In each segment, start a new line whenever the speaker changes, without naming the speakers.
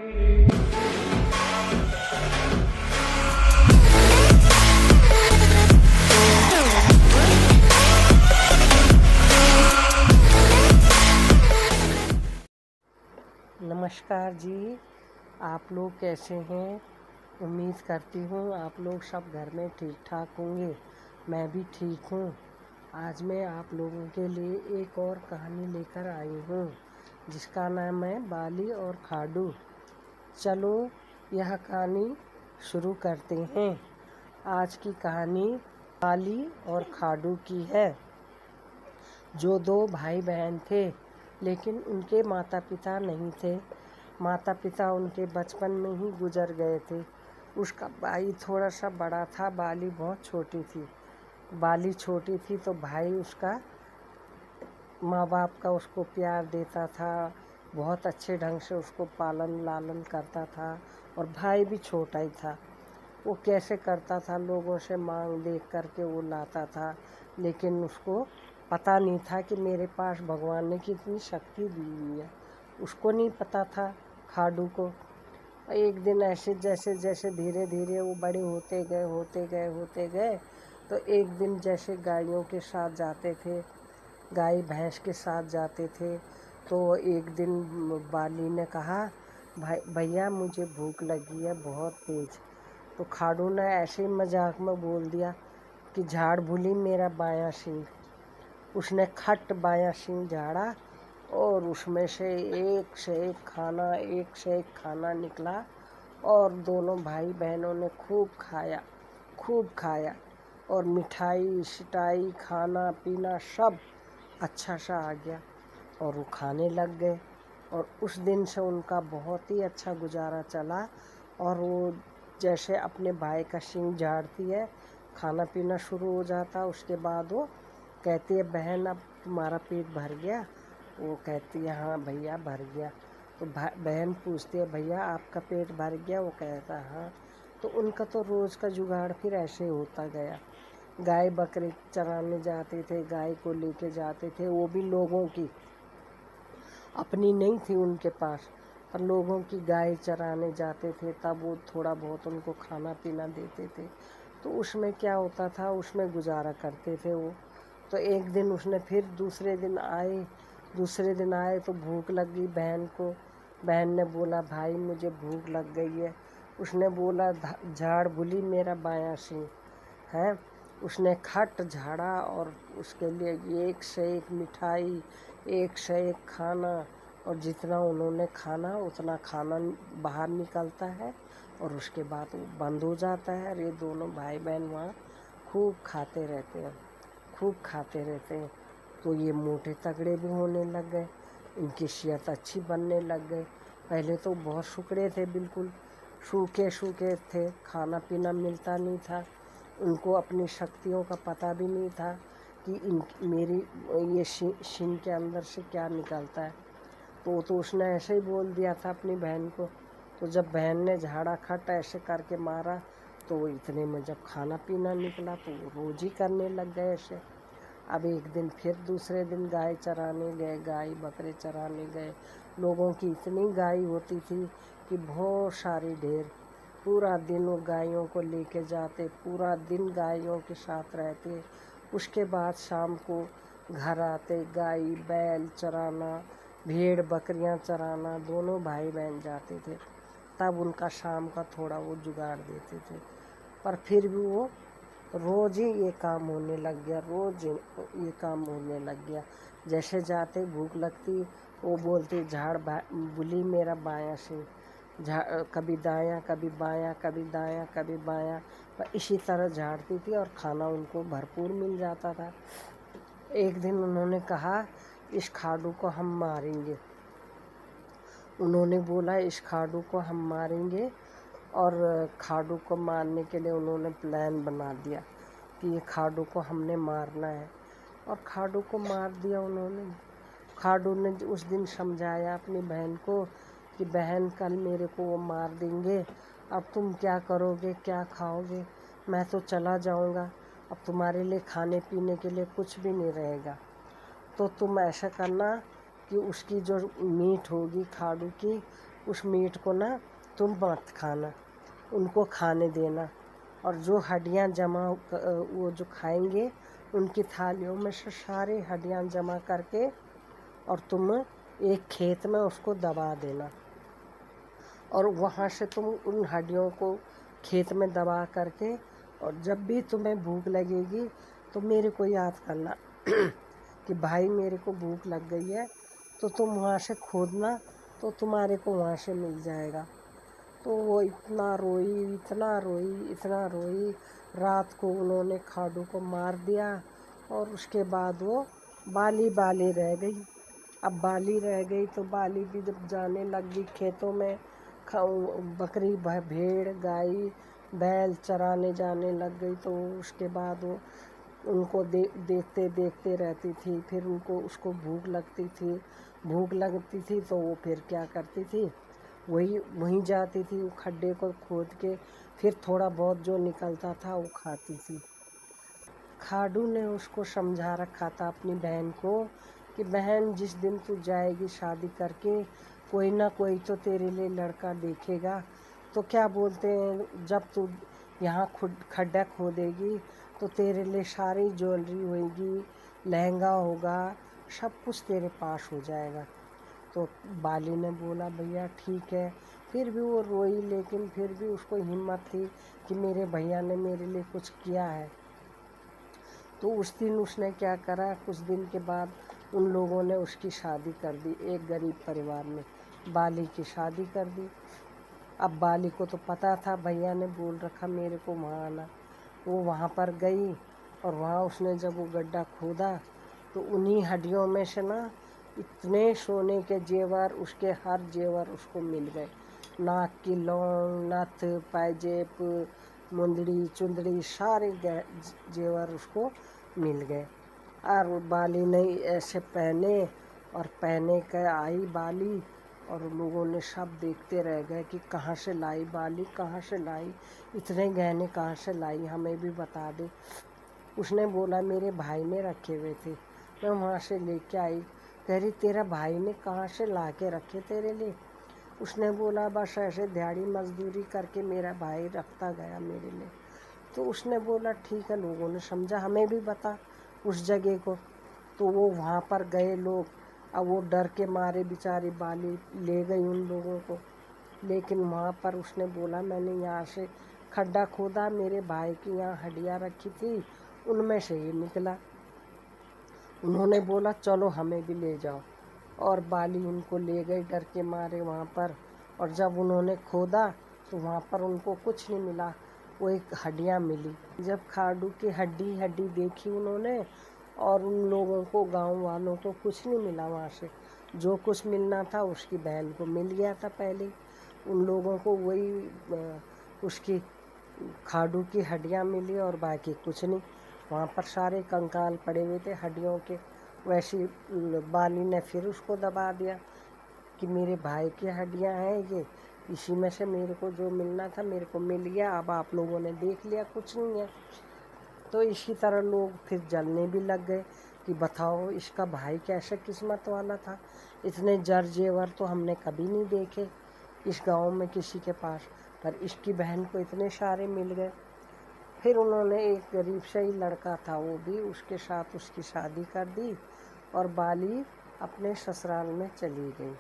नमस्कार जी, आप लोग कैसे हैं? उम्मीद करती हूँ आप लोग सब घर में ठीक ठाक होंगे। मैं भी ठीक हूँ। आज मैं आप लोगों के लिए एक और कहानी लेकर आई हूँ जिसका नाम है बाली और खाडू। चलो यह कहानी शुरू करते हैं। आज की कहानी बाली और खाडू की है, जो दो भाई बहन थे, लेकिन उनके माता पिता नहीं थे। माता पिता उनके बचपन में ही गुजर गए थे। उसका भाई थोड़ा सा बड़ा था, बाली बहुत छोटी थी। बाली छोटी थी तो भाई उसका माँ बाप का उसको प्यार देता था, बहुत अच्छे ढंग से उसको पालन लालन करता था। और भाई भी छोटा ही था। वो कैसे करता था, लोगों से मांग देख करके वो लाता था, लेकिन उसको पता नहीं था कि मेरे पास भगवान ने कितनी शक्ति दी हुई है। उसको नहीं पता था खाडू को। एक दिन ऐसे जैसे जैसे धीरे धीरे वो बड़े होते गए तो एक दिन जैसे गायों के साथ जाते थे, गाय भैंस के साथ जाते थे, तो एक दिन बाली ने कहा, भाई भैया मुझे भूख लगी है बहुत तेज। तो खाडू ने ऐसे ही मजाक में बोल दिया कि झाड़ भूली मेरा बायां सींग। उसने खट बायां सींग झाड़ा और उसमें से एक से एक खाना निकला। और दोनों भाई बहनों ने खूब खाया और मिठाई सिटाई खाना पीना सब अच्छा सा आ गया और वो खाने लग गए। और उस दिन से उनका बहुत ही अच्छा गुजारा चला। और वो जैसे अपने भाई का सींग झाड़ती है, खाना पीना शुरू हो जाता। उसके बाद वो कहती है, बहन अब तुम्हारा पेट भर गया? वो कहती है, हाँ भैया भर गया। तो बहन पूछती है, भैया आपका पेट भर गया? वो कहता हाँ। तो उनका तो रोज़ का जुगाड़ फिर ऐसे होता गया। गाय बकरी चराने जाते थे, गाय को लेके जाते थे, वो भी लोगों की, अपनी नहीं थी उनके पास, पर लोगों की गाय चराने जाते थे। तब वो थोड़ा बहुत उनको खाना पीना देते थे। तो उसमें क्या होता था, उसमें गुजारा करते थे वो। तो एक दिन उसने फिर दूसरे दिन आए तो भूख लग गई बहन को। बहन ने बोला, भाई मुझे भूख लग गई है। उसने बोला, झाड़ भूली मेरा बायां सींग है। उसने खट झाड़ा और उसके लिए एक से एक मिठाई, एक से एक खाना। और जितना उन्होंने खाना उतना खाना बाहर निकलता है और उसके बाद वो बंद हो जाता है। और ये दोनों भाई बहन वहाँ खूब खाते रहते हैं। तो ये मोटे तगड़े भी होने लग गए, इनकी सेहत अच्छी बनने लग गई। पहले तो बहुत सुकड़े थे, बिल्कुल सूखे थे, खाना पीना मिलता नहीं था। उनको अपनी शक्तियों का पता भी नहीं था कि मेरी ये सींग के अंदर से क्या निकलता है। तो उसने ऐसे ही बोल दिया था अपनी बहन को। तो जब बहन ने झाड़ा खट ऐसे करके मारा तो इतने में जब खाना पीना निकला तो वो रोज ही करने लग गए ऐसे। अब एक दिन फिर दूसरे दिन गाय चराने गए, गाय बकरे चराने गए। लोगों की इतनी गाय होती थी कि बहुत सारी ढेर। पूरा दिन वो गायों को लेके जाते, पूरा दिन गायों के साथ रहते। उसके बाद शाम को घर आते, गाय बैल चराना, भेड़ बकरियां चराना, दोनों भाई बहन जाते थे। तब उनका शाम का थोड़ा वो जुगाड़ देते थे। पर फिर भी वो रोज़ ही ये काम होने लग गया। जैसे जाते भूख लगती, वो बोलते, झाड़ भूली मेरा बायां सींग। कभी दायां कभी बायां, कभी दायां कभी बायां, पर इसी तरह झाड़ती थी और खाना उनको भरपूर मिल जाता था। एक दिन उन्होंने कहा, इस खाडू को हम मारेंगे। उन्होंने बोला, इस खाडू को हम मारेंगे। और खाडू को मारने के लिए उन्होंने प्लान बना दिया कि ये खाडू को हमने मारना है। और खाडू को मार दिया उन्होंने। खाडू ने उस दिन समझाया अपनी बहन को कि बहन कल मेरे को वो मार देंगे, अब तुम क्या करोगे, क्या खाओगे? मैं तो चला जाऊंगा, अब तुम्हारे लिए खाने पीने के लिए कुछ भी नहीं रहेगा। तो तुम ऐसा करना कि उसकी जो मीट होगी खाडू की, उस मीट को ना तुम मत खाना, उनको खाने देना। और जो हड्डियाँ जमा वो जो खाएंगे उनकी थालियों में से सारी हड्डियाँ जमा करके और तुम एक खेत में उसको दबा देना। और वहाँ से तुम उन हड्डियों को खेत में दबा करके, और जब भी तुम्हें भूख लगेगी तो मेरे को याद करना कि भाई मेरे को भूख लग गई है, तो तुम वहाँ से खोदना तो तुम्हारे को वहाँ से मिल जाएगा। तो वो इतना रोई, इतना रोई, इतना रोई। रात को उन्होंने खाडू को मार दिया और उसके बाद वो बाली बाली रह गई। अब बाली रह गई तो बाली भी जब जाने लग गई खेतों में, बकरी भेड़ गाय बैल चराने जाने लग गई, तो उसके बाद वो उनको देखते देखते रहती थी। फिर उनको उसको भूख लगती थी तो वो फिर क्या करती थी, वहीं जाती थी, वो खड्डे को खोद के फिर थोड़ा बहुत जो निकलता था वो खाती थी। खाडू ने उसको समझा रखा था अपनी बहन को कि बहन, जिस दिन तू जाएगी शादी करके, कोई ना कोई तो तेरे लिए लड़का देखेगा। तो क्या बोलते हैं, जब तू यहाँ खुद खड्डा खोदेगी तो तेरे लिए सारी ज्वेलरी होगी, लहंगा होगा, सब कुछ तेरे पास हो जाएगा। तो बाली ने बोला भैया ठीक है। फिर भी वो रोई, लेकिन फिर भी उसको हिम्मत थी कि मेरे भैया ने मेरे लिए कुछ किया है। तो उस दिन उसने क्या करा, कुछ दिन के बाद उन लोगों ने उसकी शादी कर दी, एक गरीब परिवार में बाली की शादी कर दी। अब बाली को तो पता था, भैया ने बोल रखा मेरे को वहाँ आना। वो वहाँ पर गई और वहाँ उसने जब वो गड्ढा खोदा तो उन्हीं हड्डियों में से ना इतने सोने के जेवर, उसके हर जेवर उसको मिल गए। नाक की लौंग, नथ, पायजेब, मुंदड़ी चुंदड़ी सारे जेवर उसको मिल गए। और बाली ने ऐसे पहने और पहने के आई बाली, और लोगों ने सब देखते रह गए कि कहाँ से लाई बाली, कहाँ से लाई, इतने गहने कहाँ से लाई, हमें भी बता दे। उसने बोला मेरे भाई ने रखे हुए थे, मैं वहाँ से लेके आई। कह रही तेरा भाई ने कहाँ से ला के रखे तेरे लिए? उसने बोला बस ऐसे दिहाड़ी मजदूरी करके मेरा भाई रखता गया मेरे लिए। तो उसने बोला ठीक है, लोगों ने समझा हमें भी बता उस जगह को। तो वो वहाँ पर गए लोग। अब वो डर के मारे बेचारी बाली ले गई उन लोगों को, लेकिन वहाँ पर उसने बोला मैंने यहाँ से खड्डा खोदा, मेरे भाई की यहाँ हड्डियाँ रखी थी, उनमें से ये निकला। उन्होंने बोला चलो हमें भी ले जाओ, और बाली उनको ले गई डर के मारे वहाँ पर। और जब उन्होंने खोदा तो वहाँ पर उनको कुछ नहीं मिला, वो एक हड्डियाँ मिली। जब खाडू की हड्डी हड्डी देखी उन्होंने, और उन लोगों को गांव वालों को कुछ नहीं मिला वहाँ से। जो कुछ मिलना था उसकी बहन को मिल गया था पहले। उन लोगों को वही उसकी खाडू की हड्डियाँ मिली और बाकी कुछ नहीं। वहाँ पर सारे कंकाल पड़े हुए थे हड्डियों के। वैसी बाली ने फिर उसको दबा दिया कि मेरे भाई की हड्डियाँ हैं ये, इसी में से मेरे को जो मिलना था मेरे को मिल गया, अब आप लोगों ने देख लिया कुछ नहीं है। तो इसी तरह लोग फिर जलने भी लग गए कि बताओ इसका भाई कैसे किस्मत वाला था, इतने जर जेवर तो हमने कभी नहीं देखे इस गांव में किसी के पास, पर इसकी बहन को इतने सारे मिल गए। फिर उन्होंने एक गरीब से ही लड़का था, वो भी उसके साथ उसकी शादी कर दी और बाली अपने ससुराल में चली गई।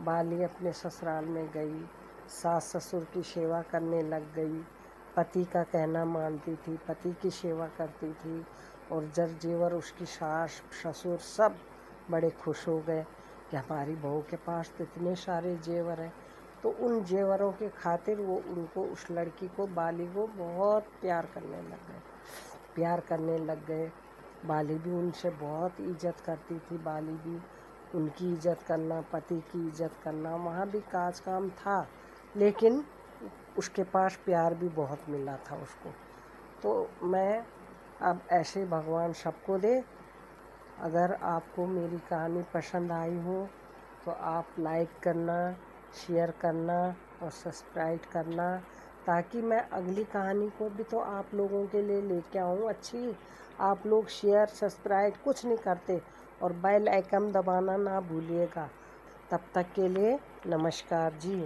बाली अपने ससुराल में गई, सास ससुर की सेवा करने लग गई, पति का कहना मानती थी, पति की सेवा करती थी। और जर जेवर उसकी सास ससुर सब बड़े खुश हो गए कि हमारी बहू के पास तो इतने सारे जेवर हैं। तो उन जेवरों के खातिर वो उनको, उस लड़की को, बाली को बहुत प्यार करने लग गए। बाली भी उनसे बहुत इज्जत करती थी, बाली भी उनकी इज्जत करना, पति की इज्जत करना। वहाँ भी काज काम था, लेकिन उसके पास प्यार भी बहुत मिला था उसको। तो मैं अब ऐसे भगवान सबको दे। अगर आपको मेरी कहानी पसंद आई हो तो आप लाइक करना, शेयर करना और सब्सक्राइब करना, ताकि मैं अगली कहानी को भी तो आप लोगों के लिए लेके आऊँ अच्छी। आप लोग शेयर सब्सक्राइब कुछ नहीं करते और बेल आइकन दबाना ना भूलिएगा। तब तक के लिए नमस्कार जी।